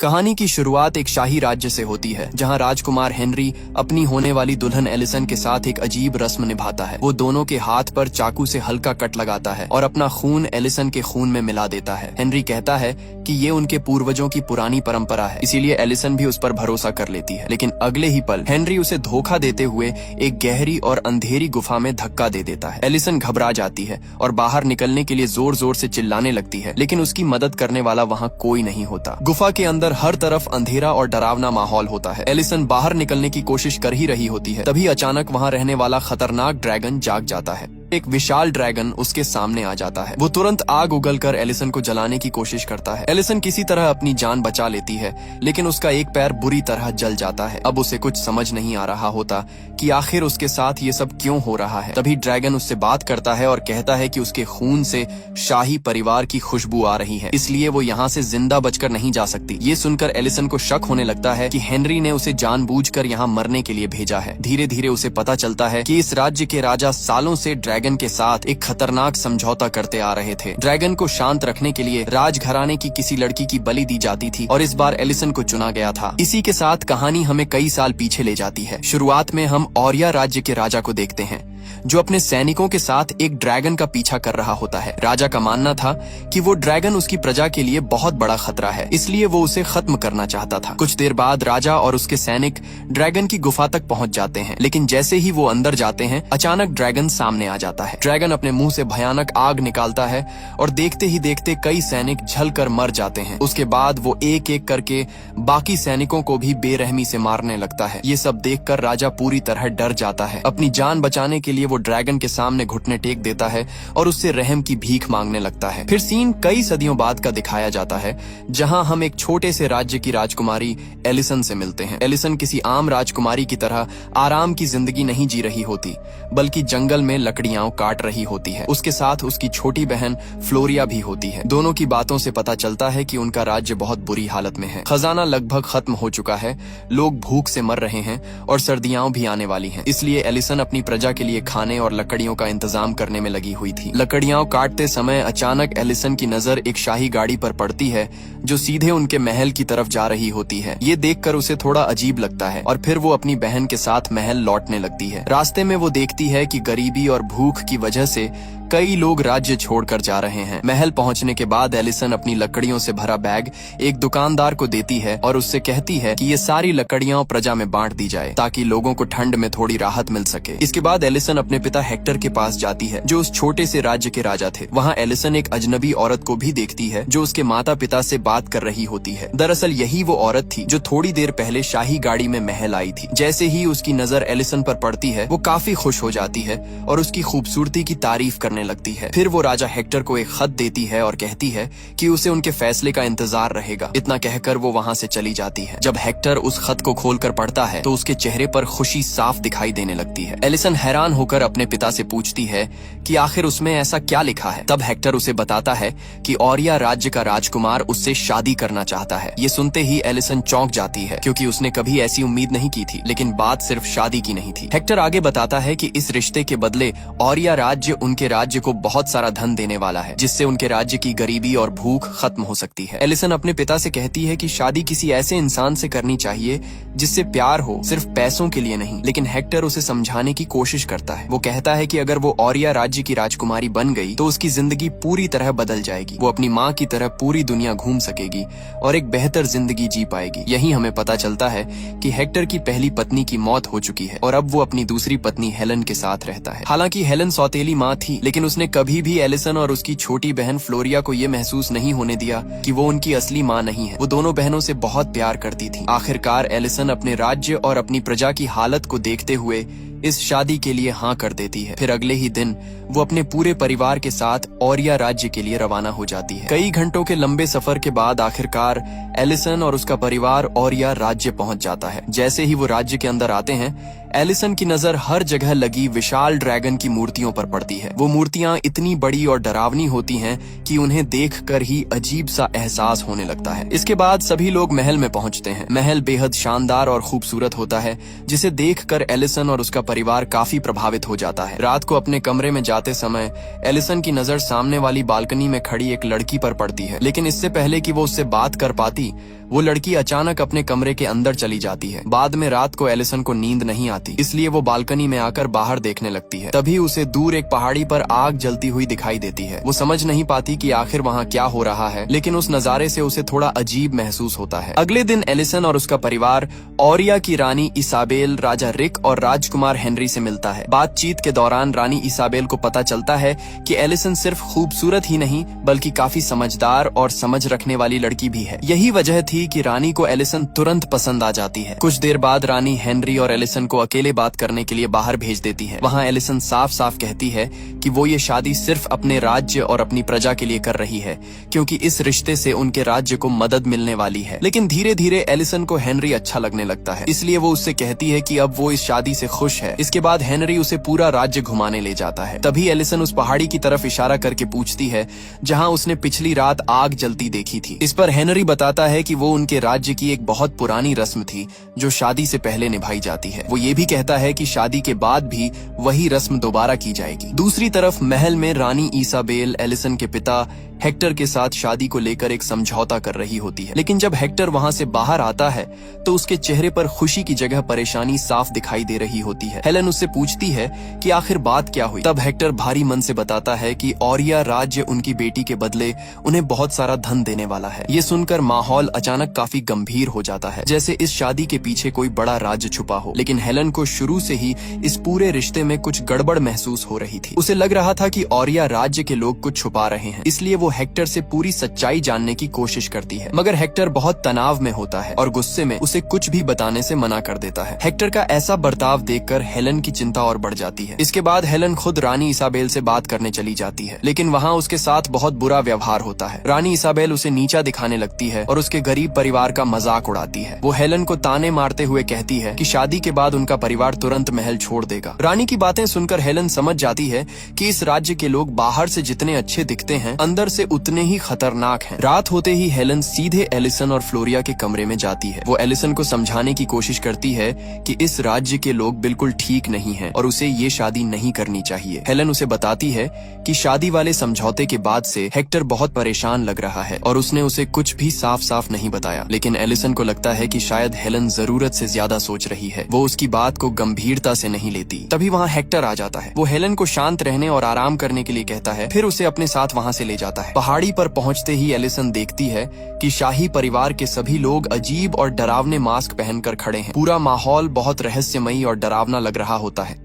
कहानी की शुरुआत एक शाही राज्य से होती है, जहां राजकुमार हेनरी अपनी होने वाली दुल्हन एलिसन के साथ एक अजीब रस्म निभाता है। वो दोनों के हाथ पर चाकू से हल्का कट लगाता है और अपना खून एलिसन के खून में मिला देता है। हेनरी कहता है कि ये उनके पूर्वजों की पुरानी परंपरा है, इसीलिए एलिसन भी उस पर भरोसा कर लेती है। लेकिन अगले ही पल हेनरी उसे धोखा देते हुए एक गहरी और अंधेरी गुफा में धक्का दे देता है। एलिसन घबरा जाती है और बाहर निकलने के लिए जोर जोर से चिल्लाने लगती है, लेकिन उसकी मदद करने वाला वहाँ कोई नहीं होता। गुफा के अंदर हर तरफ अंधेरा और डरावना माहौल होता है। एलिसन बाहर निकलने की कोशिश कर ही रही होती है, तभी अचानक वहाँ रहने वाला खतरनाक ड्रैगन जाग जाता है। एक विशाल ड्रैगन उसके सामने आ जाता है। वो तुरंत आग उगलकर एलिसन को जलाने की कोशिश करता है। एलिसन किसी तरह अपनी जान बचा लेती है, लेकिन उसका एक पैर बुरी तरह जल जाता है। अब उसे कुछ समझ नहीं आ रहा होता कि आखिर उसके साथ ये सब क्यों हो रहा है। तभी ड्रैगन उससे बात करता है और कहता है कि उसके खून से शाही परिवार की खुशबू आ रही है, इसलिए वो यहाँ से जिंदा बचकर नहीं जा सकती। ये सुनकर एलिसन को शक होने लगता है कि हेनरी ने उसे जानबूझकर यहाँ मरने के लिए भेजा है। धीरे धीरे उसे पता चलता है कि इस राज्य के राजा सालों से ड्रैगन के साथ एक खतरनाक समझौता करते आ रहे थे। ड्रैगन को शांत रखने के लिए राजघराने की किसी लड़की की बलि दी जाती थी और इस बार एलिसन को चुना गया था। इसी के साथ कहानी हमें कई साल पीछे ले जाती है। शुरुआत में हम ओरिया राज्य के राजा को देखते हैं, जो अपने सैनिकों के साथ एक ड्रैगन का पीछा कर रहा होता है। राजा का मानना था कि वो ड्रैगन उसकी प्रजा के लिए बहुत बड़ा खतरा है, इसलिए वो उसे खत्म करना चाहता था। कुछ देर बाद राजा और उसके सैनिक ड्रैगन की गुफा तक पहुंच जाते हैं, लेकिन जैसे ही वो अंदर जाते हैं, अचानक ड्रैगन सामने आ जाता है। ड्रैगन अपने मुंह से भयानक आग निकालता है और देखते ही देखते कई सैनिक जलकर मर जाते हैं। उसके बाद वो एक एक करके बाकी सैनिकों को भी बेरहमी से मारने लगता है। ये सब देखकर राजा पूरी तरह डर जाता है। अपनी जान बचाने के लिए वो ड्रैगन के सामने घुटने टेक देता है और उससे रहम की भीख मांगने लगता है। फिर सीन कई सदियों बाद का दिखाया जाता है, जहां हम एक छोटे से राज्य की राजकुमारी एलिसन से मिलते हैं। एलिसन किसी आम राजकुमारी की तरह आराम की जिंदगी नहीं जी रही होती, बल्कि जंगल में लकड़ियां काट रही होती है। उसके साथ उसकी छोटी बहन फ्लोरिया भी होती है। दोनों की बातों से पता चलता है कि उनका राज्य बहुत बुरी हालत में है। खजाना लगभग खत्म हो चुका है, लोग भूख से मर रहे हैं और सर्दियां भी आने वाली हैं। इसलिए एलिसन अपनी प्रजा के लिए खाने और लकड़ियों का इंतजाम करने में लगी हुई थी। लकड़ियां काटते समय अचानक एलिसन की नजर एक शाही गाड़ी पर पड़ती है, जो सीधे उनके महल की तरफ जा रही होती है। ये देखकर उसे थोड़ा अजीब लगता है और फिर वो अपनी बहन के साथ महल लौटने लगती है। रास्ते में वो देखती है कि गरीबी और भूख की वजह से कई लोग राज्य छोड़कर जा रहे हैं। महल पहुंचने के बाद एलिसन अपनी लकड़ियों से भरा बैग एक दुकानदार को देती है और उससे कहती है कि ये सारी लकड़ियां प्रजा में बांट दी जाए, ताकि लोगों को ठंड में थोड़ी राहत मिल सके। इसके बाद एलिसन अपने पिता हेक्टर के पास जाती है, जो उस छोटे से राज्य के राजा थे। वहाँ एलिसन एक अजनबी औरत को भी देखती है, जो उसके माता पिता से बात कर रही होती है। दरअसल यही वो औरत थी जो थोड़ी देर पहले शाही गाड़ी में महल आई थी। जैसे ही उसकी नजर एलिसन पर पड़ती है, वो काफी खुश हो जाती है और उसकी खूबसूरती की तारीफ करने लगती है। फिर वो राजा हेक्टर को एक खत देती है और कहती है कि उसे उनके फैसले का इंतजार रहेगा। इतना कहकर वो वहाँ से चली जाती है। जब हेक्टर उस खत को खोलकर पढ़ता है, तो उसके चेहरे पर खुशी साफ दिखाई देने लगती है। एलिसन हैरान होकर अपने पिता से पूछती है कि आखिर उसमें ऐसा क्या लिखा है। तब हेक्टर उसे बताता है कि ओरिया राज्य का राजकुमार उससे शादी करना चाहता है। ये सुनते ही एलिसन चौंक जाती है, क्योंकि उसने कभी ऐसी उम्मीद नहीं की थी। लेकिन बात सिर्फ शादी की नहीं थी। हेक्टर आगे बताता है कि इस रिश्ते के बदले ओरिया राज्य उनके राज्य को बहुत सारा धन देने वाला है, जिससे उनके राज्य की गरीबी और भूख खत्म हो सकती है। एलिसन अपने पिता से कहती है कि शादी किसी ऐसे इंसान से करनी चाहिए जिससे प्यार हो, सिर्फ पैसों के लिए नहीं। लेकिन हेक्टर उसे समझाने की कोशिश करता है। वो कहता है कि अगर वो ओरिया राज्य की राजकुमारी बन गई, तो उसकी जिंदगी पूरी तरह बदल जाएगी। वो अपनी माँ की तरह पूरी दुनिया घूम सकेगी और एक बेहतर जिंदगी जी पाएगी। यही हमें पता चलता है कि हेक्टर की पहली पत्नी की मौत हो चुकी है और अब वो अपनी दूसरी पत्नी हेलन के साथ रहता है। हालांकि हेलन सौतेली माँ थी, लेकिन उसने कभी भी एलिसन और उसकी छोटी बहन फ्लोरिया को ये महसूस नहीं होने दिया कि वो उनकी असली माँ नहीं है। वो दोनों बहनों से बहुत प्यार करती थी। आखिरकार एलिसन अपने राज्य और अपनी प्रजा की हालत को देखते हुए इस शादी के लिए हाँ कर देती है। फिर अगले ही दिन वो अपने पूरे परिवार के साथ ओरिया राज्य के लिए रवाना हो जाती है। कई घंटों के लंबे सफर के बाद आखिरकार एलिसन और उसका परिवार ओरिया राज्य पहुंच जाता है। जैसे ही वो राज्य के अंदर आते हैं, एलिसन की नजर हर जगह लगी विशाल ड्रैगन की मूर्तियों पर पड़ती है। वो मूर्तियां इतनी बड़ी और डरावनी होती हैं कि उन्हें देखकर ही अजीब सा एहसास होने लगता है। इसके बाद सभी लोग महल में पहुंचते हैं। महल बेहद शानदार और खूबसूरत होता है, जिसे देखकर एलिसन और उसका परिवार काफी प्रभावित हो जाता है। रात को अपने कमरे में जाते समय एलिसन की नजर सामने वाली बालकनी में खड़ी एक लड़की पर पड़ती है, लेकिन इससे पहले कि वो उससे बात कर पाती, वो लड़की अचानक अपने कमरे के अंदर चली जाती है। बाद में रात को एलिसन को नींद नहीं आती, इसलिए वो बालकनी में आकर बाहर देखने लगती है। तभी उसे दूर एक पहाड़ी पर आग जलती हुई दिखाई देती है। वो समझ नहीं पाती कि आखिर वहाँ क्या हो रहा है, लेकिन उस नजारे से उसे थोड़ा अजीब महसूस होता है। अगले दिन एलिसन और उसका परिवार ओरिया की रानी इसाबेल, राजा रिक और राजकुमार हेनरी से मिलता है। बातचीत के दौरान रानी इसाबेल को पता चलता है कि एलिसन सिर्फ खूबसूरत ही नहीं बल्कि काफी समझदार और समझ रखने वाली लड़की भी है। यही वजह थी कि रानी को एलिसन तुरंत पसंद आ जाती है। कुछ देर बाद रानी हेनरी और एलिसन को अकेले बात करने के लिए बाहर भेज देती है। वहाँ एलिसन साफ साफ कहती है कि वो ये शादी सिर्फ अपने राज्य और अपनी प्रजा के लिए कर रही है, क्योंकि इस रिश्ते से उनके राज्य को मदद मिलने वाली है। लेकिन धीरे धीरे एलिसन को हेनरी अच्छा लगने लगता है, इसलिए वो उससे कहती है कि अब वो इस शादी से खुश है। इसके बाद हेनरी उसे पूरा राज्य घुमाने ले जाता है। तभी एलिसन उस पहाड़ी की तरफ इशारा करके पूछती है जहाँ उसने पिछली रात आग जलती देखी थी। इस पर हेनरी बताता है कि वो उनके राज्य की एक बहुत पुरानी रस्म थी जो शादी से पहले निभाई जाती है। वो ये भी कहता है कि शादी के बाद भी वही रस्म दोबारा की जाएगी। दूसरी तरफ महल में रानी इसाबेल एलिसन के पिता हेक्टर के साथ शादी को लेकर एक समझौता कर रही होती है। लेकिन जब हेक्टर वहाँ से बाहर आता है तो उसके चेहरे पर खुशी की जगह परेशानी साफ दिखाई दे रही होती है। हेलेन उससे पूछती है कि आखिर बात क्या हुई। तब हेक्टर भारी मन से बताता है कि ओरिया राज्य उनकी बेटी के बदले उन्हें बहुत सारा धन देने वाला है। ये सुनकर माहौल अचानक काफी गंभीर हो जाता है, जैसे इस शादी के पीछे कोई बड़ा राज छुपा हो। लेकिन हेलेन को शुरू से ही इस पूरे रिश्ते में कुछ गड़बड़ महसूस हो रही थी। उसे लग रहा था कि ओरिया राज्य के लोग कुछ छुपा रहे हैं, इसलिए वो हेक्टर से पूरी सच्चाई जानने की कोशिश करती है। मगर हेक्टर बहुत तनाव में होता है और गुस्से में उसे कुछ भी बताने से मना कर देता है। हेक्टर का ऐसा बर्ताव देखकर हेलेन की चिंता और बढ़ जाती है। इसके बाद हेलेन खुद रानी इसाबेल से बात करने चली जाती है, लेकिन वहाँ उसके साथ बहुत बुरा व्यवहार होता है। रानी इसाबेल उसे नीचा दिखाने लगती है और उसके गरीब परिवार का मजाक उड़ाती है। वो हेलेन को ताने मारते हुए कहती है कि शादी के बाद उनका परिवार तुरंत महल छोड़ देगा। रानी की बातें सुनकर हेलेन समझ जाती है कि इस राज्य के लोग बाहर से जितने अच्छे दिखते हैं, अंदर से उतने ही खतरनाक हैं। रात होते ही हेलेन सीधे एलिसन और फ्लोरिया के कमरे में जाती है। वो एलिसन को समझाने की कोशिश करती है कि इस राज्य के लोग बिल्कुल ठीक नहीं हैं और उसे ये शादी नहीं करनी चाहिए। हेलेन उसे बताती है कि शादी वाले समझौते के बाद से हेक्टर बहुत परेशान लग रहा है और उसने उसे कुछ भी साफ साफ नहीं बताया। लेकिन एलिसन को लगता है कि शायद हेलेन जरूरत से ज्यादा सोच रही है। वो उसकी बात को गंभीरता से नहीं लेती। तभी वहाँ हेक्टर आ जाता है। वो हेलेन को शांत रहने और आराम करने के लिए कहता है, फिर उसे अपने साथ वहाँ से ले जाता है। पहाड़ी पर पहुंचते ही एलिसन देखती है कि शाही परिवार के सभी लोग अजीब और डरावने मास्क पहनकर खड़े हैं। पूरा माहौल बहुत रहस्यमयी और डरावना लग रहा होता है।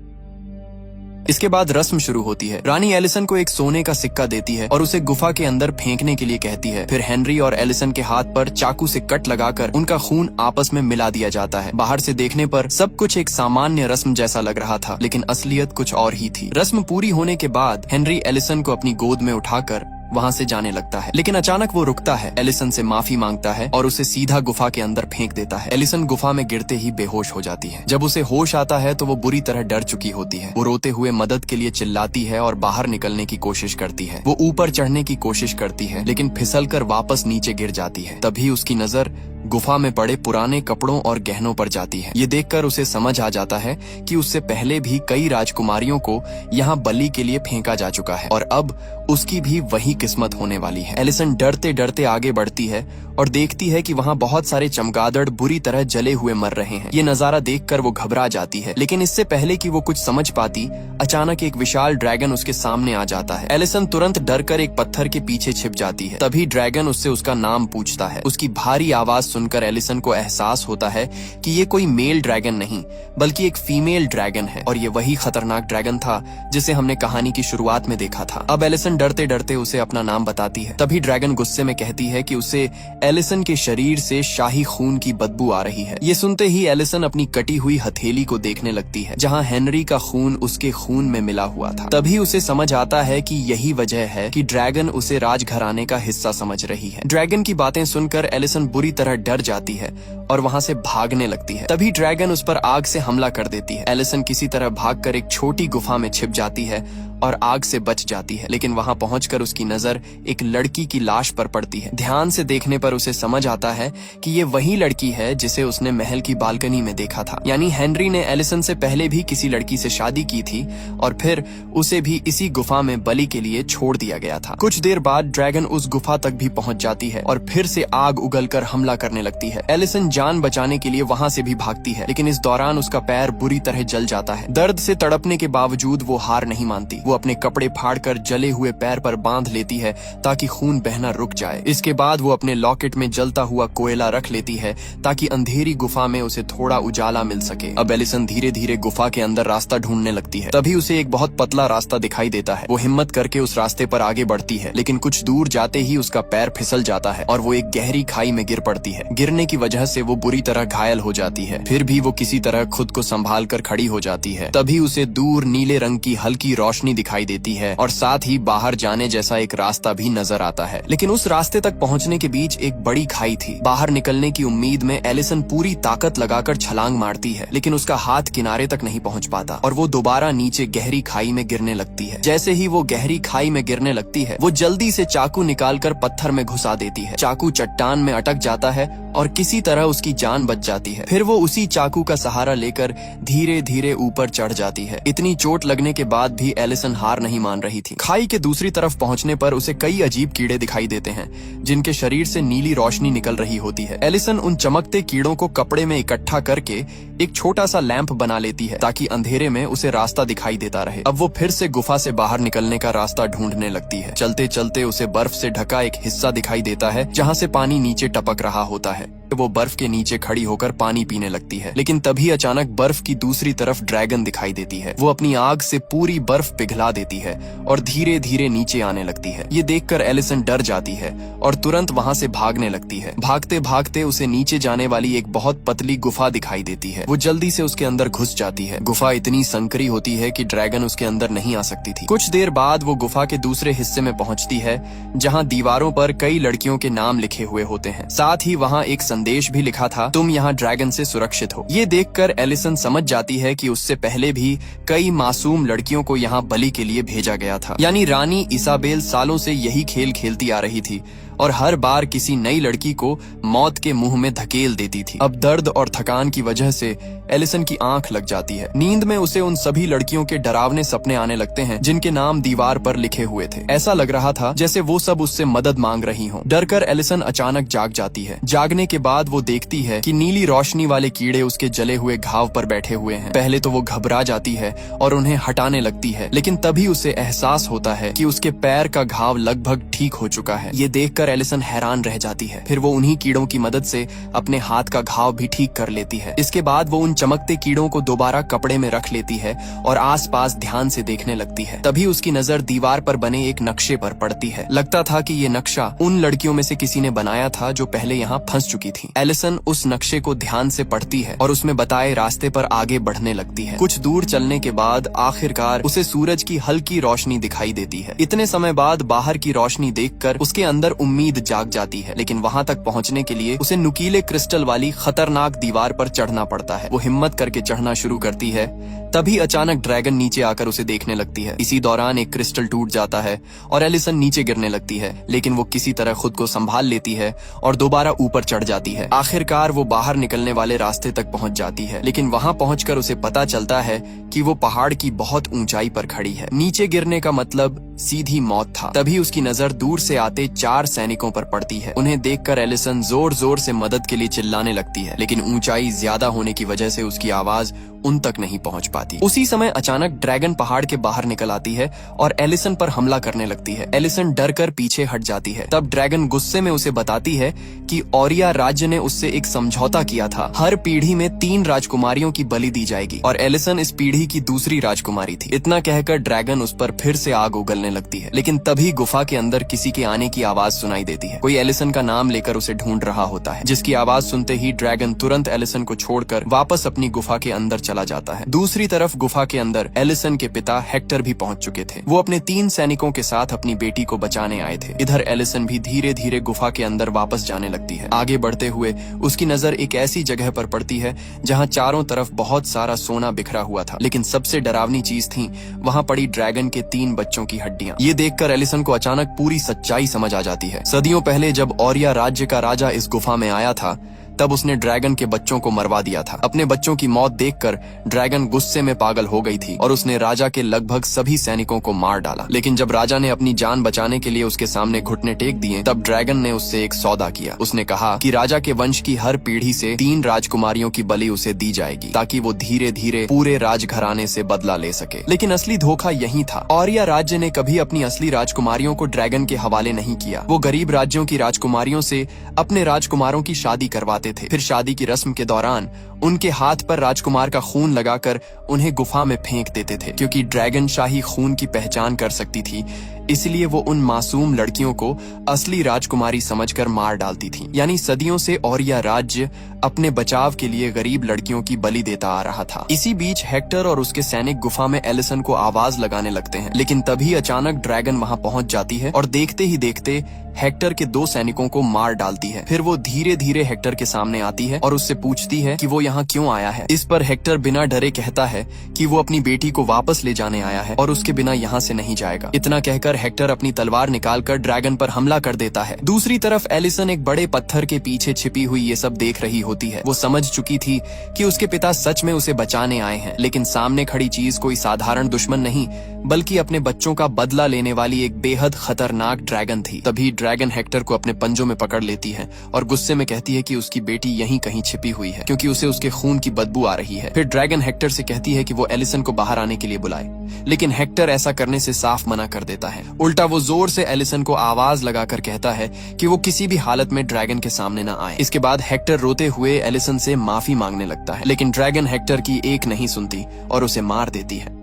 इसके बाद रस्म शुरू होती है। रानी एलिसन को एक सोने का सिक्का देती है और उसे गुफा के अंदर फेंकने के लिए कहती है। फिर हेनरी और एलिसन के हाथ पर चाकू से कट लगाकर उनका खून आपस में मिला दिया जाता है। बाहर से देखने पर सब कुछ एक सामान्य रस्म जैसा लग रहा था, लेकिन असलियत कुछ और ही थी। रस्म पूरी होने के बाद हेनरी एलिसन को अपनी गोद में उठाकर वहाँ से जाने लगता है, लेकिन अचानक वो रुकता है, एलिसन से माफी मांगता है और उसे सीधा गुफा के अंदर फेंक देता है। एलिसन गुफा में गिरते ही बेहोश हो जाती है। जब उसे होश आता है तो वो बुरी तरह डर चुकी होती है। वो रोते हुए मदद के लिए चिल्लाती है और बाहर निकलने की कोशिश करती है। वो ऊपर चढ़ने की कोशिश करती है, लेकिन फिसलकर वापस नीचे गिर जाती है। तभी उसकी नजर गुफा में पड़े पुराने कपड़ों और गहनों पर जाती है। ये देखकर उसे समझ आ जाता है कि उससे पहले भी कई राजकुमारियों को यहाँ बलि के लिए फेंका जा चुका है और अब उसकी भी वही किस्मत होने वाली है। एलिसन डरते डरते आगे बढ़ती है और देखती है कि वहाँ बहुत सारे चमगादड़ बुरी तरह जले हुए मर रहे हैं। ये नजारा देखकर वो घबरा जाती है, लेकिन इससे पहले कि वो कुछ समझ पाती, अचानक एक विशाल ड्रैगन उसके सामने आ जाता है। एलिसन तुरंत डरकर एक पत्थर के पीछे छिप जाती है। तभी ड्रैगन उससे उसका नाम पूछता है। उसकी भारी आवाज सुनकर एलिसन को एहसास होता है कि ये कोई मेल ड्रैगन नहीं बल्कि एक फीमेल ड्रैगन है और ये वही खतरनाक ड्रैगन था जिसे हमने कहानी की शुरुआत में देखा था। अब एलिसन डरते डरते उसे अपना नाम बताती है। तभी ड्रैगन गुस्से में कहती है कि उसे एलिसन के शरीर से शाही खून की बदबू आ रही है। ये सुनते ही एलिसन अपनी कटी हुई हथेली को देखने लगती है जहाँ हेनरी का खून उसके खून में मिला हुआ था। तभी उसे समझ आता है कि यही वजह है कि ड्रैगन उसे राजघराने का हिस्सा समझ रही है। ड्रैगन की बातें सुनकर एलिसन बुरी तरह डर जाती है और वहाँ से भागने लगती है। तभी ड्रैगन उस पर आग से हमला कर देती है। एलिसन किसी तरह भागकर एक छोटी गुफा में छिप जाती है और आग से बच जाती है। लेकिन वहां पहुंचकर उसकी नजर एक लड़की की लाश पर पड़ती है। ध्यान से देखने पर उसे समझ आता है कि ये वही लड़की है जिसे उसने महल की बालकनी में देखा था। यानी हेनरी ने एलिसन से पहले भी किसी लड़की से शादी की थी और फिर उसे भी इसी गुफा में बलि के लिए छोड़ दिया गया था। कुछ देर बाद ड्रैगन उस गुफा तक भी पहुंच जाती है और फिर से आग उगलकर हमला करने लगती है। एलिसन जान बचाने के लिए वहां से भी भागती है, लेकिन इस दौरान उसका पैर बुरी तरह जल जाता है। दर्द से तड़पने के बावजूद वो हार नहीं मानती। वो अपने कपड़े फाड़कर जले हुए पैर पर बांध लेती है ताकि खून बहना रुक जाए। इसके बाद वो अपने लॉकेट में जलता हुआ कोयला रख लेती है ताकि अंधेरी गुफा में उसे थोड़ा उजाला मिल सके। अब एलिसन धीरे धीरे गुफा के अंदर रास्ता ढूंढने लगती है। तभी उसे एक बहुत पतला रास्ता दिखाई देता है। वो हिम्मत करके उस रास्ते पर आगे बढ़ती है, लेकिन कुछ दूर जाते ही उसका पैर फिसल जाता है और वो एक गहरी खाई में गिर पड़ती है। गिरने की वजह से वो बुरी तरह घायल हो जाती है। फिर भी वो किसी तरह खुद को संभाल कर खड़ी हो जाती है। तभी उसे दूर नीले रंग की हल्की रोशनी दिखाई देती है और साथ ही बाहर जाने जैसा एक रास्ता भी नजर आता है। लेकिन उस रास्ते तक पहुंचने के बीच एक बड़ी खाई थी। बाहर निकलने की उम्मीद में एलिसन पूरी ताकत लगाकर छलांग मारती है, लेकिन उसका हाथ किनारे तक नहीं पहुंच पाता और वो दोबारा नीचे गहरी खाई में गिरने लगती है। जैसे ही वो गहरी खाई में गिरने लगती है, वो जल्दी से चाकू निकालकर पत्थर में घुसा देती है। चाकू चट्टान में अटक जाता है और किसी तरह उसकी जान बच जाती है। फिर वो उसी चाकू का सहारा लेकर धीरे धीरे ऊपर चढ़ जाती है। इतनी चोट लगने के बाद भी एलिसन हार नहीं मान रही थी। खाई के दूसरी तरफ पहुंचने पर उसे कई अजीब कीड़े दिखाई देते हैं जिनके शरीर से नीली रोशनी निकल रही होती है। एलिसन उन चमकते कीड़ों को कपड़े में इकट्ठा करके एक छोटा सा लैंप बना लेती है ताकि अंधेरे में उसे रास्ता दिखाई देता रहे। अब वो फिर से गुफा से बाहर निकलने का रास्ता ढूंढने लगती है। चलते चलते उसे बर्फ से ढका एक हिस्सा दिखाई देता है जहाँ से पानी नीचे टपक रहा होता है। वो बर्फ के नीचे खड़ी होकर पानी पीने लगती है, लेकिन तभी अचानक बर्फ की दूसरी तरफ ड्रैगन दिखाई देती है। वो अपनी आग से पूरी बर्फ पिघला देती है और धीरे धीरे नीचे आने लगती है। ये देखकर एलिसन डर जाती है और तुरंत वहां से भागने लगती है। भागते भागते उसे नीचे जाने वाली एक बहुत पतली गुफा दिखाई देती है। वो जल्दी से उसके अंदर घुस जाती है। गुफा इतनी संकरी होती है कि ड्रैगन उसके अंदर नहीं आ सकती थी। कुछ देर बाद वो गुफा के दूसरे हिस्से में पहुंचती है जहाँ दीवारों पर कई लड़कियों के नाम लिखे हुए होते हैं। साथ ही वहाँ एक संदेश भी लिखा था, तुम यहाँ ड्रैगन से सुरक्षित हो। ये देखकर एलिसन समझ जाती है कि उससे पहले भी कई मासूम लड़कियों को यहाँ बलि के लिए भेजा गया था। यानी रानी इसाबेल सालों से यही खेल खेलती आ रही थी और हर बार किसी नई लड़की को मौत के मुंह में धकेल देती थी। अब दर्द और थकान की वजह से एलिसन की आंख लग जाती है। नींद में उसे उन सभी लड़कियों के डरावने सपने आने लगते हैं जिनके नाम दीवार पर लिखे हुए थे। ऐसा लग रहा था जैसे वो सब उससे मदद मांग रही हों। डरकर एलिसन अचानक जाग जाती है। जागने के बाद वो देखती है कि नीली रोशनी वाले कीड़े उसके जले हुए घाव पर बैठे हुए हैं। पहले तो वो घबरा जाती है और उन्हें हटाने लगती है, लेकिन तभी उसे एहसास होता है कि उसके पैर का घाव लगभग ठीक हो चुका है। ये देखकर एलिसन हैरान रह जाती है। फिर वो उन्हीं कीड़ों की मदद से अपने हाथ का घाव भी ठीक कर लेती है। इसके बाद वो उन चमकते कीड़ों को दोबारा कपड़े में रख लेती है और आसपास ध्यान से देखने लगती है। तभी उसकी नजर दीवार पर बने एक नक्शे पर पड़ती है। लगता था कि ये नक्शा उन लड़कियों में से किसी ने बनाया था जो पहले यहाँ फंस चुकी थी। एलिसन उस नक्शे को ध्यान से पढ़ती है और उसमें बताए रास्ते पर आगे बढ़ने लगती है। कुछ दूर चलने के बाद आखिरकार उसे सूरज की हल्की रोशनी दिखाई देती है। इतने समय बाद बाहर की रोशनी देखकर उसके अंदर उम्मीद जाग जाती है, लेकिन वहां तक पहुंचने के लिए उसे नुकीले क्रिस्टल वाली खतरनाक दीवार पर चढ़ना पड़ता है। वो हिम्मत करके चढ़ना शुरू करती है। तभी अचानक ड्रैगन नीचे आकर उसे देखने लगती है। इसी दौरान एक क्रिस्टल टूट जाता है और एलिसन नीचे गिरने लगती है, लेकिन वो किसी तरह खुद को संभाल लेती है और दोबारा ऊपर चढ़ जाती है। आखिरकार वो बाहर निकलने वाले रास्ते तक पहुंच जाती है, लेकिन वहां पहुंचकर उसे पता चलता है कि वो पहाड़ की बहुत ऊंचाई पर खड़ी है। नीचे गिरने का मतलब सीधी मौत था। तभी उसकी नजर दूर से आते 4 सैनिकों पर पड़ती है। उन्हें देखकर एलिसन जोर जोर से मदद के लिए चिल्लाने लगती है, लेकिन ऊंचाई ज्यादा होने की वजह से उसकी आवाज उन तक नहीं पहुंच पाती। उसी समय अचानक ड्रैगन पहाड़ के बाहर निकल आती है और एलिसन पर हमला करने लगती है। एलिसन डर कर पीछे हट जाती है। तब ड्रैगन गुस्से में उसे बताती है कि ओरिया राज्य ने उससे एक समझौता किया था। हर पीढ़ी में 3 राजकुमारियों की बलि दी जाएगी और एलिसन इस पीढ़ी की दूसरी राजकुमारी थी। इतना कहकर ड्रैगन उस पर फिर से आग उगलने लगती है, लेकिन तभी गुफा के अंदर किसी के आने की आवाज सुनाई देती है। कोई एलिसन का नाम लेकर उसे ढूंढ रहा होता है, जिसकी आवाज सुनते ही ड्रैगन तुरंत एलिसन को छोड़कर वापस अपनी गुफा के अंदर चला जाता है। दूसरी तरफ गुफा के अंदर एलिसन के पिता हेक्टर भी पहुंच चुके थे। वो अपने 3 सैनिकों के साथ अपनी बेटी को बचाने आए थे। इधर एलिसन भी धीरे धीरे गुफा के अंदर वापस जाने लगती है। आगे बढ़ते हुए उसकी नजर एक ऐसी जगह पर पड़ती है जहाँ चारों तरफ बहुत सारा सोना बिखरा हुआ था, लेकिन सबसे डरावनी चीज थी वहाँ पड़ी ड्रैगन के 3 बच्चों की हड्डियां। ये देखकर एलिसन को अचानक पूरी सच्चाई समझ आ जाती है। सदियों पहले जब ऑरिया राज्य का राजा इस गुफा में आया था, तब उसने ड्रैगन के बच्चों को मरवा दिया था। अपने बच्चों की मौत देखकर ड्रैगन गुस्से में पागल हो गई थी और उसने राजा के लगभग सभी सैनिकों को मार डाला। लेकिन जब राजा ने अपनी जान बचाने के लिए उसके सामने घुटने टेक दिए, तब ड्रैगन ने उससे एक सौदा किया। उसने कहा कि राजा के वंश की हर पीढ़ी से 3 राजकुमारियों की बलि उसे दी जाएगी, ताकि वो धीरे धीरे पूरे राजघराने से बदला ले सके। लेकिन असली धोखा यही था। ऑरिया राज्य ने कभी अपनी असली राजकुमारियों को ड्रैगन के हवाले नहीं किया। वो गरीब राज्यों की राजकुमारियों से अपने राजकुमारों की शादी करवाते थे। फिर शादी की रस्म के दौरान उनके हाथ पर राजकुमार का खून लगाकर उन्हें गुफा में फेंक देते थे। क्योंकि ड्रैगन शाही खून की पहचान कर सकती थी, इसलिए वो उन मासूम लड़कियों को असली राजकुमारी समझकर मार डालती थी। यानी सदियों से ऑरिया राज्य अपने बचाव के लिए गरीब लड़कियों की बलि देता आ रहा था। इसी बीच हेक्टर और उसके सैनिक गुफा में एलिसन को आवाज लगाने लगते हैं, लेकिन तभी अचानक ड्रैगन वहां पहुंच जाती है और देखते ही देखते हेक्टर के 2 सैनिकों को मार डालती है। फिर वो धीरे धीरे हेक्टर के सामने आती है और उससे पूछती है कि वो यहाँ क्यों आया है। इस पर हेक्टर बिना डरे कहता है कि वो अपनी बेटी को वापस ले जाने आया है और उसके बिना यहाँ से नहीं जाएगा। इतना कहकर हेक्टर अपनी तलवार निकालकर ड्रैगन पर हमला कर देता है। दूसरी तरफ एलिसन एक बड़े पत्थर के पीछे छिपी हुई ये सब देख रही होती है। वो समझ चुकी थी कि उसके पिता सच में उसे बचाने आए हैं, लेकिन सामने खड़ी चीज कोई साधारण दुश्मन नहीं, बल्कि अपने बच्चों का बदला लेने वाली एक बेहद खतरनाक ड्रैगन थी। तभी ड्रैगन हेक्टर को अपने पंजों में पकड़ लेती है और गुस्से में कहती है कि उसकी बेटी यहीं कहीं छिपी हुई है, क्योंकि उसे उसके खून की बदबू आ रही है। फिर ड्रैगन हेक्टर से कहती है कि वो एलिसन को बाहर आने के लिए बुलाए, लेकिन हेक्टर ऐसा करने से साफ मना कर देता है। उल्टा वो जोर से एलिसन को आवाज लगाकर कहता है कि वो किसी भी हालत में ड्रैगन के सामने न आए। इसके बाद हेक्टर रोते हुए एलिसन से माफी मांगने लगता है, लेकिन ड्रैगन हेक्टर की एक नहीं सुनती और उसे मार देती है।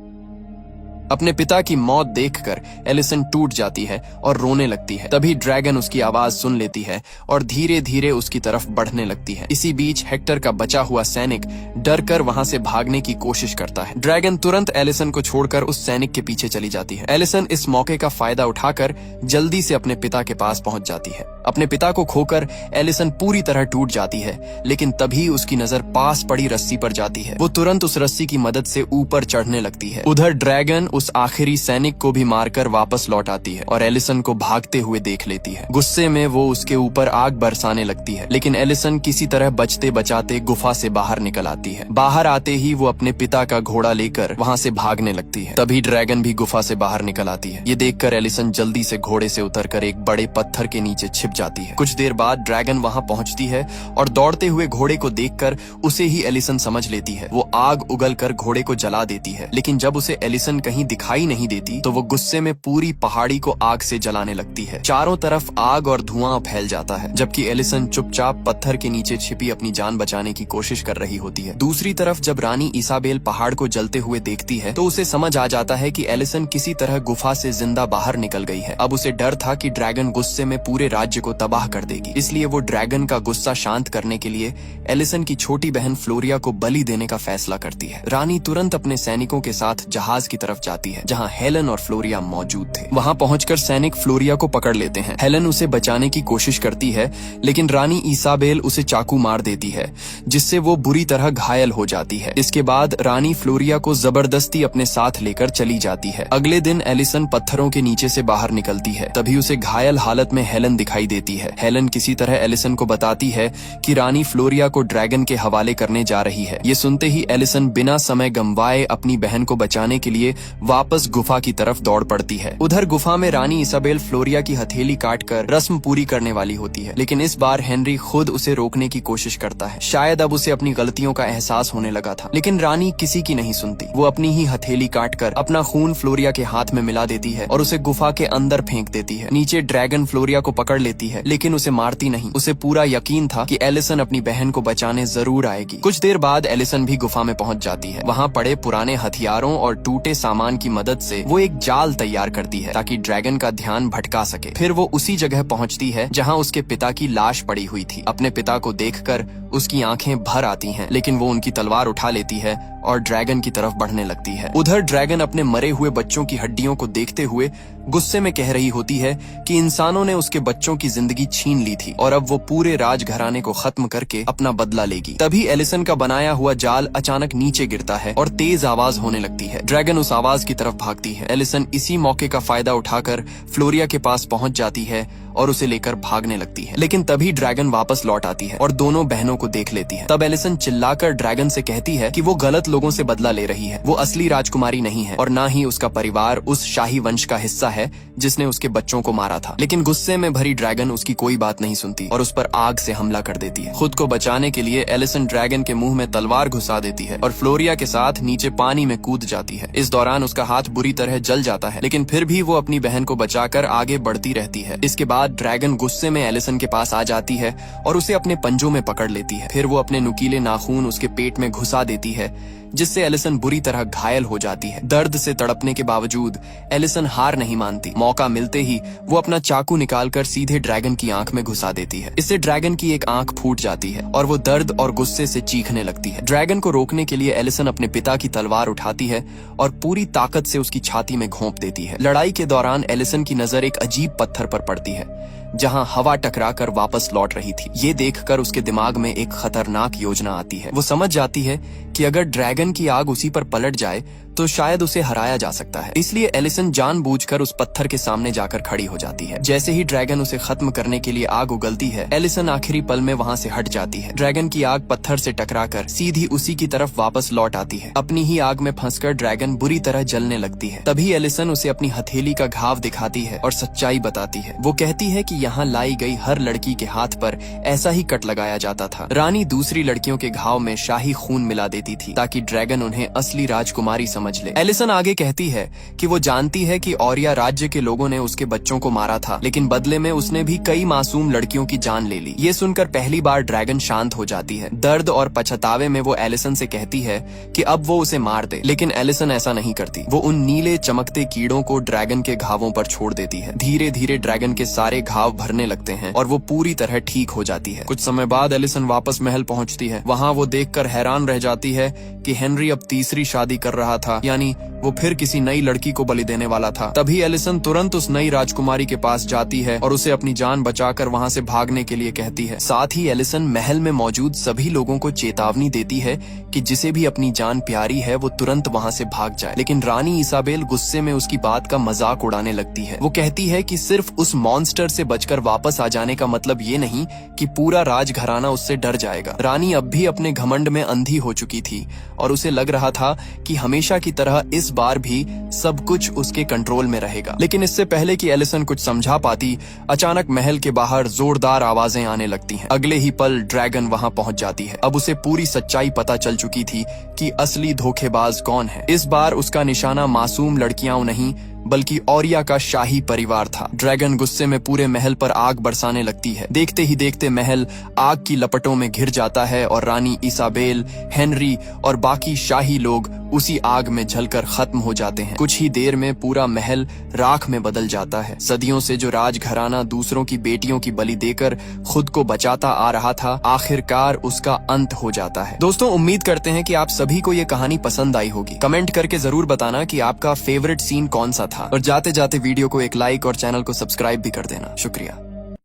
अपने पिता की मौत देखकर एलिसन टूट जाती है और रोने लगती है। तभी ड्रैगन उसकी आवाज सुन लेती है और धीरे धीरे उसकी तरफ बढ़ने लगती है। इसी बीच हेक्टर का बचा हुआ सैनिक डरकर वहां से भागने की कोशिश करता है। ड्रैगन तुरंत एलिसन को छोड़कर उस सैनिक के पीछे चली जाती है। एलिसन इस मौके का फायदा उठाकर जल्दी से अपने पिता के पास पहुंच जाती है। अपने पिता को खोकर एलिसन पूरी तरह टूट जाती है, लेकिन तभी उसकी नजर पास पड़ी रस्सी पर जाती है। वो तुरंत उस रस्सी की मदद से ऊपर चढ़ने लगती है। उधर ड्रैगन उस आखिरी सैनिक को भी मारकर वापस लौट आती है और एलिसन को भागते हुए देख लेती है। गुस्से में वो उसके ऊपर आग बरसाने लगती है, लेकिन एलिसन किसी तरह बचते बचाते गुफा से बाहर निकल आती है। बाहर आते ही वो अपने पिता का घोड़ा लेकर वहाँ से भागने लगती है। तभी ड्रैगन भी गुफा से बाहर निकल आती है। ये देखकर एलिसन जल्दी से घोड़े से उतरकर एक बड़े पत्थर के नीचे छिप जाती है। कुछ देर बाद ड्रैगन वहाँ पहुँचती है और दौड़ते हुए घोड़े को देखकर उसे ही एलिसन समझ लेती है। वो आग उगलकर घोड़े को जला देती है, लेकिन जब उसे एलिसन कहीं दिखाई नहीं देती तो वो गुस्से में पूरी पहाड़ी को आग से जलाने लगती है। चारों तरफ आग और धुआं फैल जाता है, जबकि एलिसन चुपचाप पत्थर के नीचे छिपी अपनी जान बचाने की कोशिश कर रही होती है। दूसरी तरफ जब रानी इसाबेल पहाड़ को जलते हुए देखती है तो उसे समझ आ जाता है कि एलिसन किसी तरह गुफा से जिंदा बाहर निकल गई है। अब उसे डर था कि ड्रैगन गुस्से में पूरे राज्य को तबाह कर देगी, इसलिए वो ड्रैगन का गुस्सा शांत करने के लिए एलिसन की छोटी बहन फ्लोरिया को बलि देने का फैसला करती है। रानी तुरंत अपने सैनिकों के साथ जहाज की तरफ जाती है, जहाँ हेलन और फ्लोरिया मौजूद थे। वहाँ पहुंचकर सैनिक फ्लोरिया को पकड़ लेते हैं। हेलन उसे बचाने की कोशिश करती है, लेकिन रानी इसाबेल उसे चाकू मार देती है, जिससे वो बुरी तरह घायल हो जाती है। इसके बाद रानी फ्लोरिया को जबरदस्ती अपने साथ लेकर चली जाती है। अगले दिन एलिसन पत्थरों के नीचे से बाहर निकलती है, तभी उसे घायल हालत में हेलन दिखाई देती है। हेलन किसी तरह एलिसन को बताती है कि रानी फ्लोरिया को ड्रैगन के हवाले करने जा रही है। ये सुनते ही एलिसन बिना समय गंवाए अपनी बहन को बचाने के लिए वापस गुफा की तरफ दौड़ पड़ती है। उधर गुफा में रानी इसाबेल फ्लोरिया की हथेली काटकर रस्म पूरी करने वाली होती है, लेकिन इस बार हेनरी खुद उसे रोकने की कोशिश करता है। शायद अब उसे अपनी गलतियों का एहसास होने लगा था, लेकिन रानी किसी की नहीं सुनती। वो अपनी ही हथेली काटकर अपना खून फ्लोरिया के हाथ में मिला देती है और उसे गुफा के अंदर फेंक देती है। नीचे ड्रैगन फ्लोरिया को पकड़ लेती है, लेकिन उसे मारती नहीं। उसे पूरा यकीन था कि एलिसन अपनी बहन को बचाने जरूर आएगी। कुछ देर बाद एलिसन भी गुफा में पहुंच जाती है। वहाँ पड़े पुराने हथियारों और टूटे सामान की मदद से वो एक जाल तैयार करती है ताकि ड्रैगन का ध्यान भटका सके। फिर वो उसी जगह पहुंचती है जहां उसके पिता की लाश पड़ी हुई थी। अपने पिता को देखकर उसकी आंखें भर आती हैं, लेकिन वो उनकी तलवार उठा लेती है और ड्रैगन की तरफ बढ़ने लगती है। उधर ड्रैगन अपने मरे हुए बच्चों की हड्डियों को देखते हुए गुस्से में कह रही होती है कि इंसानों ने उसके बच्चों की जिंदगी छीन ली थी और अब वो पूरे राजघराने को खत्म करके अपना बदला लेगी। तभी एलिसन का बनाया हुआ जाल अचानक नीचे गिरता है और तेज आवाज होने लगती है। ड्रैगन उस आवाज की तरफ भागती है। एलिसन इसी मौके का फायदा उठाकर फ्लोरिया के पास पहुंच जाती है और उसे लेकर भागने लगती है, लेकिन तभी ड्रैगन वापस लौट आती है और दोनों बहनों को देख लेती है। तब एलिसन चिल्लाकर ड्रैगन से कहती है कि वो गलत लोगों से बदला ले रही है। वो असली राजकुमारी नहीं है और ना ही उसका परिवार उस शाही वंश का हिस्सा है जिसने उसके बच्चों को मारा था। लेकिन गुस्से में भरी ड्रैगन उसकी कोई बात नहीं सुनती और उस पर आग से हमला कर देती है। खुद को बचाने के लिए एलिसन ड्रैगन के मुंह में तलवार घुसा देती है और फ्लोरिया के साथ नीचे पानी में कूद जाती है। इस दौरान उसका हाथ बुरी तरह जल जाता है, लेकिन फिर भी वो अपनी बहन को बचाकर आगे बढ़ती रहती है। इसके बाद ड्रैगन गुस्से में एलिसन के पास आ जाती है और उसे अपने पंजों में पकड़ लेती है। फिर वो अपने नुकीले नाखून उसके पेट में घुसा देती है, जिससे एलिसन बुरी तरह घायल हो जाती है। दर्द से तड़पने के बावजूद एलिसन हार नहीं मानती। मौका मिलते ही वो अपना चाकू निकालकर सीधे ड्रैगन की आंख में घुसा देती है। इससे ड्रैगन की एक आंख फूट जाती है और वो दर्द और गुस्से से चीखने लगती है। ड्रैगन को रोकने के लिए एलिसन अपने पिता की तलवार उठाती है और पूरी ताकत से उसकी छाती में घोंप देती है। लड़ाई के दौरान एलिसन की नजर एक अजीब पत्थर पर पड़ती है जहां हवा टकराकर वापस लौट रही थी। ये देखकर उसके दिमाग में एक खतरनाक योजना आती है। वो समझ जाती है कि अगर ड्रैगन की आग उसी पर पलट जाए तो शायद उसे हराया जा सकता है। इसलिए एलिसन जानबूझकर उस पत्थर के सामने जाकर खड़ी हो जाती है। जैसे ही ड्रैगन उसे खत्म करने के लिए आग उगलती है, एलिसन आखिरी पल में वहां से हट जाती है। ड्रैगन की आग पत्थर से टकराकर सीधी उसी की तरफ वापस लौट आती है। अपनी ही आग में फंसकर ड्रैगन बुरी तरह जलने लगती है। तभी एलिसन उसे अपनी हथेली का घाव दिखाती है और सच्चाई बताती है। वो कहती है कि यहाँ लाई गई हर लड़की के हाथ पर ऐसा ही कट लगाया जाता था। रानी दूसरी लड़कियों के घाव में शाही खून मिला देती थी ताकि ड्रैगन उन्हें असली राजकुमारी समझ ले। एलिसन आगे कहती है कि वो जानती है कि औरिया राज्य के लोगों ने उसके बच्चों को मारा था, लेकिन बदले में उसने भी कई मासूम लड़कियों की जान ले ली। ये सुनकर पहली बार ड्रैगन शांत हो जाती है। दर्द और पछतावे में वो एलिसन से कहती है कि अब वो उसे मार दे, लेकिन एलिसन ऐसा नहीं करती। वो उन नीले चमकते कीड़ों को ड्रैगन के घावों पर छोड़ देती है। धीरे धीरे ड्रैगन के सारे घाव भरने लगते हैं और वो पूरी तरह ठीक हो जाती है। कुछ समय बाद एलिसन वापस महल पहुंचती है। वहां वो देखकर हैरान रह जाती है कि हेनरी अब तीसरी शादी कर रहा था, यानी वो फिर किसी नई लड़की को बलि देने वाला था। तभी एलिसन तुरंत उस नई राजकुमारी के पास जाती है और उसे अपनी जान बचाकर वहां से भागने के लिए कहती है। साथ ही एलिसन महल में मौजूद सभी लोगों को चेतावनी देती है कि जिसे भी अपनी जान प्यारी है वो तुरंत वहां से भाग जाए। लेकिन रानी इसाबेल गुस्से में उसकी बात का मजाक उड़ाने लगती है। वो कहती है कि सिर्फ उस मॉन्स्टर से बचकर वापस आ जाने का मतलब ये नहीं कि पूरा राजघराना उससे डर जाएगा। रानी अब भी अपने घमंड में अंधी हो चुकी थी और उसे लग रहा था कि हमेशा की तरह इस बार भी सब कुछ उसके कंट्रोल में रहेगा। लेकिन इससे पहले कि एलिसन कुछ समझा पाती, अचानक महल के बाहर जोरदार आवाजें आने लगती हैं। अगले ही पल ड्रैगन वहां पहुंच जाती है। अब उसे पूरी सच्चाई पता चल चुकी थी कि असली धोखेबाज कौन है। इस बार उसका निशाना मासूम लड़कियां नहीं बल्कि औरिया का शाही परिवार था। ड्रैगन गुस्से में पूरे महल पर आग बरसाने लगती है। देखते ही देखते महल आग की लपटों में घिर जाता है और रानी इसाबेल, हेनरी और बाकी शाही लोग उसी आग में जलकर खत्म हो जाते हैं। कुछ ही देर में पूरा महल राख में बदल जाता है। सदियों से जो राजघराना दूसरों की बेटियों की बलि देकर खुद को बचाता आ रहा था, आखिरकार उसका अंत हो जाता है। दोस्तों, उम्मीद करते हैं कि आप सभी को ये कहानी पसंद आई होगी। कमेंट करके जरूर बताना कि आपका फेवरेट सीन कौन सा था और जाते जाते वीडियो को एक लाइक और चैनल को सब्सक्राइब भी कर देना। शुक्रिया।